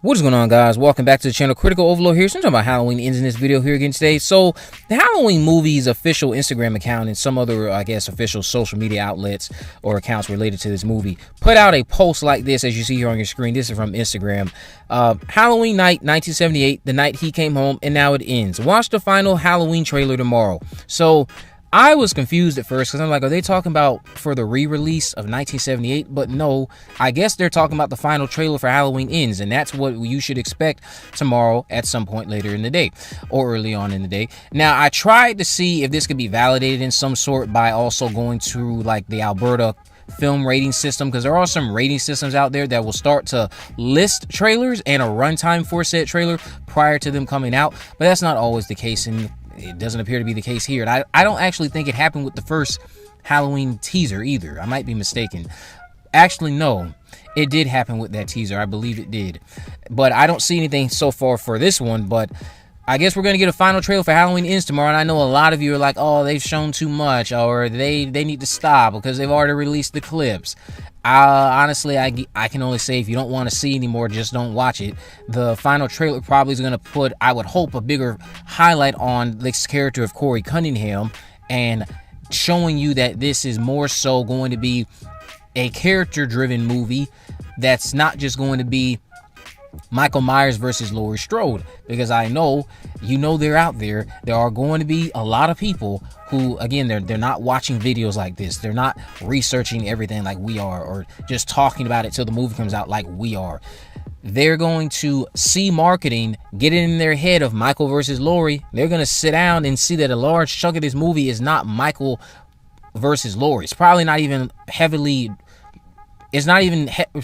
What is going on, guys? Welcome back to the channel. Critical Overload here. So I'm talking about Halloween ends in this video here again today. So the Halloween movie's official Instagram account and some other, official social media outlets or accounts related to this movie put out a post like this, as you see here on your screen. This is from Instagram. Halloween night, 1978, the night he came home, and now it ends. Watch the final Halloween trailer tomorrow. So I was confused at first because I'm like, are they talking about for the re-release of 1978? But no, I guess they're talking about the final trailer for Halloween Ends, and that's what you should expect tomorrow at some point later in the day or early on in the day. Now, I tried to see if this could be validated in some sort by also going through like the Alberta film rating system, because there are some rating systems out there that will start to list trailers and a runtime for said trailer prior to them coming out, but that's not always the case, and it doesn't appear to be the case here. And I don't actually think it happened with the first Halloween teaser either. I might be mistaken. Actually, no, it did happen with that teaser. I believe it did. But I don't see anything so far for this one. But I guess we're going to get a final trailer for Halloween Ends tomorrow. And I know a lot of you are like, oh, they've shown too much, or they need to stop because they've already released the clips. Honestly, I can only say if you don't want to see anymore, just don't watch it. The final trailer probably is going to put, I would hope, a bigger highlight on this character of Corey Cunningham and showing you that this is more so going to be a character-driven movie that's not just going to be Michael Myers versus Laurie Strode, because I know, they're out there. There are going to be a lot of people who, again, they're not watching videos like this. They're not researching everything like we are, or just talking about it till the movie comes out like we are. They're going to see marketing, get it in their head of Michael versus Laurie. They're going to sit down and see that a large chunk of this movie is not Michael versus Laurie. It's probably not even heavily It's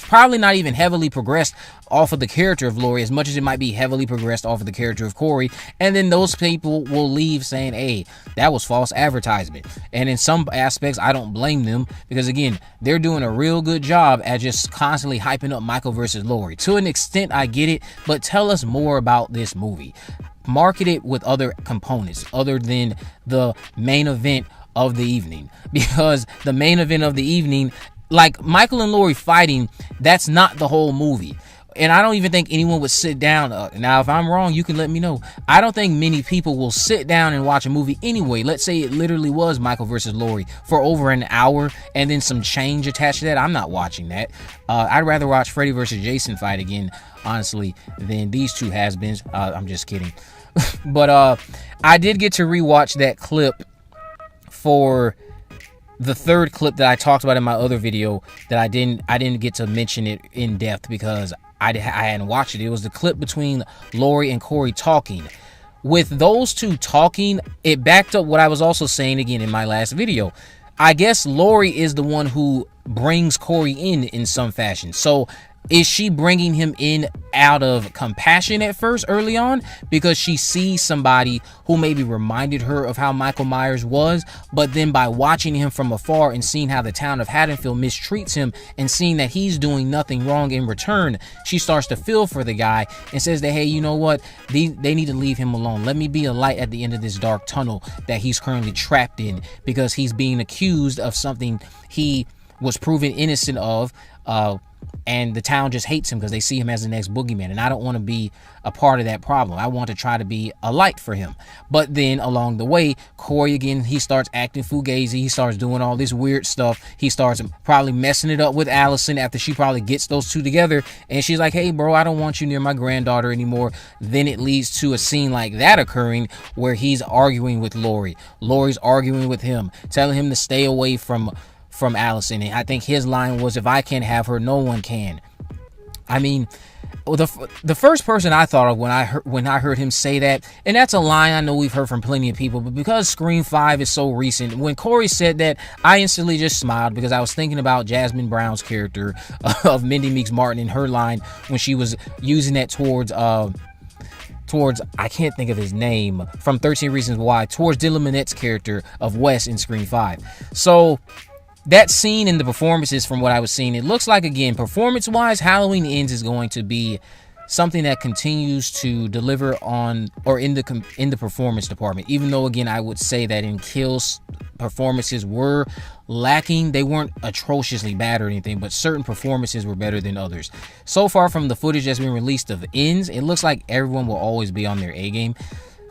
probably not even heavily progressed off of the character of Laurie as much as it might be heavily progressed off of the character of Corey. And then those people will leave saying, hey, that was false advertisement. And in some aspects, I don't blame them, because again, they're doing a real good job at just constantly hyping up Michael versus Laurie. To an extent, I get it, but tell us more about this movie. Market it with other components other than the main event of the evening, because the main event of the evening, like Michael and Laurie fighting, that's not the whole movie. And I don't even think anyone would sit down. Now, if I'm wrong, you can let me know. I don't think many people will sit down and watch a movie anyway. Let's say it literally was Michael versus Laurie for over an hour and then some change attached to that. I'm not watching that. I'd rather watch Freddy versus Jason fight again, honestly, than these two has-beens. I'm just kidding. But I did get to rewatch that clip for the third clip that I talked about in my other video that I didn't get to mention it in depth because I hadn't watched it. It was the clip between Laurie and Corey talking. With those two talking, it backed up what I was also saying again in my last video. I guess Laurie is the one who brings Corey in some fashion. So is she bringing him in out of compassion at first early on because she sees somebody who maybe reminded her of how Michael Myers was, but then by watching him from afar and seeing how the town of Haddonfield mistreats him and seeing that he's doing nothing wrong in return, she starts to feel for the guy and says that, hey, you know what, they need to leave him alone. Let me be a light at the end of this dark tunnel that he's currently trapped in, because he's being accused of something he was proven innocent of, and the town just hates him because they see him as the next boogeyman, and I don't want to be a part of that problem. I want to try to be a light for him. But then along the way, Corey, again, he starts acting fugazi. He starts doing all this weird stuff. He starts probably messing it up with Allison after she probably gets those two together, and she's like, hey bro, I don't want you near my granddaughter anymore. Then it leads to a scene like that occurring where he's arguing with Laurie. Laurie's arguing with him, telling him to stay away from Allison, and I think his line was, if I can't have her, no one can. I mean, the first person I thought of when I heard him say that, and that's a line I know we've heard from plenty of people, but because Scream 5 is so recent, when Corey said that, I instantly just smiled because I was thinking about Jasmine Brown's character of Mindy Meeks Martin and her line when she was using that towards I can't think of his name, from 13 Reasons Why, towards Dylan Minette's character of Wes in Scream 5. So that scene and the performances, from what I was seeing, it looks like, again, performance-wise, Halloween Ends is going to be something that continues to deliver on, or in the performance department. Even though, again, I would say that in Kill's performances were lacking. They weren't atrociously bad or anything, but certain performances were better than others. So far from the footage that's been released of Ends, it looks like everyone will always be on their A game.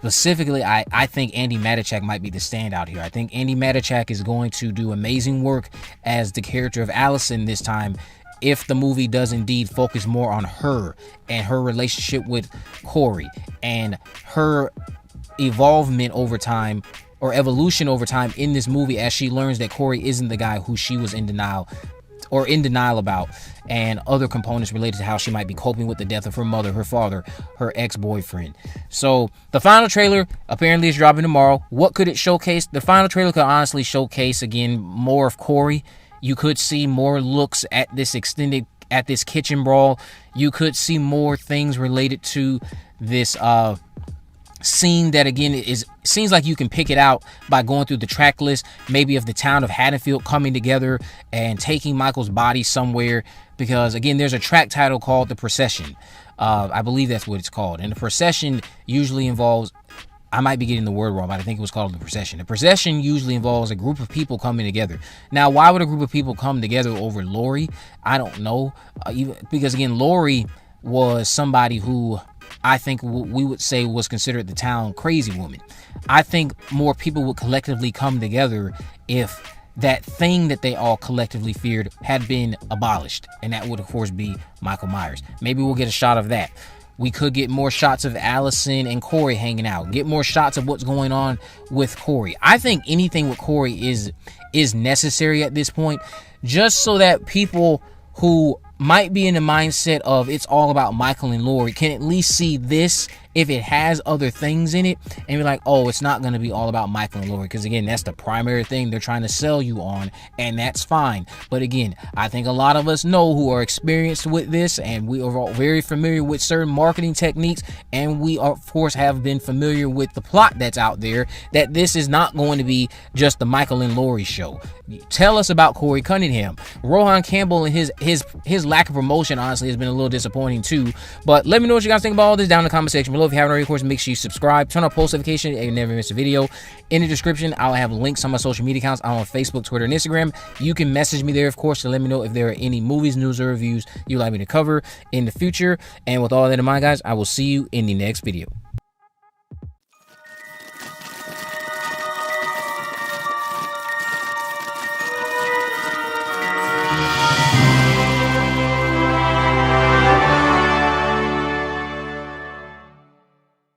Specifically, I think Andy Matichak might be the standout here. I think Andy Matichak is going to do amazing work as the character of Allison this time, if the movie does indeed focus more on her and her relationship with Corey and her evolvement over time, or evolution over time in this movie, as she learns that Corey isn't the guy who she was in denial about, and other components related to how she might be coping with the death of her mother, her father, her ex-boyfriend. So the final trailer apparently is dropping tomorrow. What could it showcase? The final trailer could honestly showcase, again, more of Corey. You could see more looks at this kitchen brawl. You could see more things related to this scene that, again, seems like you can pick it out by going through the track list, maybe of the town of Haddonfield coming together and taking Michael's body somewhere, because, again, there's a track title called The Procession. I believe that's what it's called, and the procession usually involves, I might be getting the word wrong, but I think it was called The Procession. The procession usually involves a group of people coming together. Now, why would a group of people come together over Laurie? I don't know, because, again, Laurie was somebody who I think we would say was considered the town crazy woman. I think more people would collectively come together if that thing that they all collectively feared had been abolished, and that would, of course, be Michael Myers. Maybe we'll get a shot of that. We could get more shots of Allison and Corey hanging out, get more shots of what's going on with Corey. I think anything with Corey is necessary at this point, just so that people who might be in the mindset of it's all about Michael and Laurie can at least see this if it has other things in it and be like, oh, it's not going to be all about Michael and Laurie, because, again, that's the primary thing they're trying to sell you on, and that's fine. But, again, I think a lot of us know, who are experienced with this, and we are all very familiar with certain marketing techniques, and we, of course, have been familiar with the plot that's out there, that this is not going to be just the Michael and Laurie show. Tell us about Corey Cunningham. Rohan Campbell and his lack of promotion, honestly, has been a little disappointing too. But let me know what you guys think about all this down in the comment section below. If you haven't already, of course, make sure you subscribe, turn on post notifications, and you never miss a video. In the description, I'll have links on my social media accounts. I'm on Facebook, Twitter, and Instagram. You can message me there, of course, to let me know if there are any movies, news, or reviews you'd like me to cover in the future. And with all that in mind, guys, I will see you in the next video.